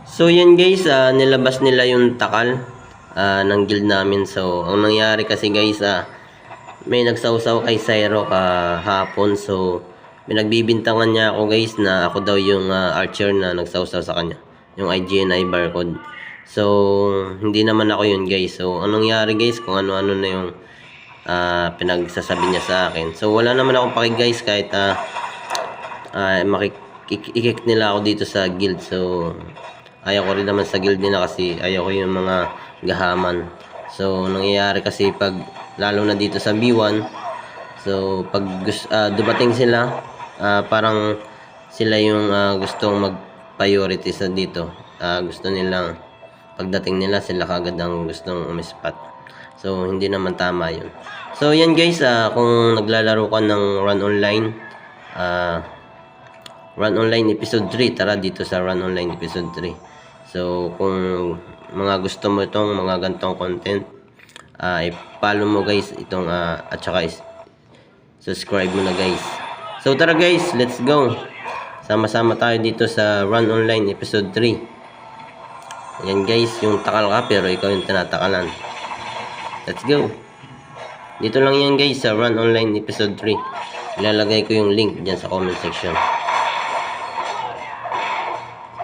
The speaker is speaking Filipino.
So yan guys, nilabas nila yung takal ng guild namin. So ang nangyari kasi guys, may nagsawsaw kay Cyro hapon. So pinagbibintangan niya ako guys na ako daw yung archer na nagsawsaw sa kanya, yung IGNI barcode. So hindi naman ako yun guys. So anong nangyari guys, kung ano-ano na yung pinagsasabi niya sa akin. So wala naman akong paki guys, kahit ikik nila ako dito sa guild. So ayaw ko rin naman sa guild nila kasi ayaw ko yung mga gahaman. So nangyayari kasi pag lalo na dito sa B1, so pag dumating sila, parang sila yung gustong mag priority sa dito. Gusto nilang pagdating nila sila kagad ang gustong umispat. So hindi naman tama yun. So yan guys, kung naglalaro ka ng Run Online, Run Online Episode 3, tara dito sa Run Online Episode 3. So kung mga gusto mo itong mga gantong content, i-follow mo guys itong at saka subscribe mo na guys. So tara guys, let's go. Sama-sama tayo dito sa Run Online Episode 3. Yan guys, yung takal ka pero ikaw yung tinatakalan. Let's go. Dito lang yan guys sa Run Online Episode 3. Ilalagay ko yung link dyan sa comment section.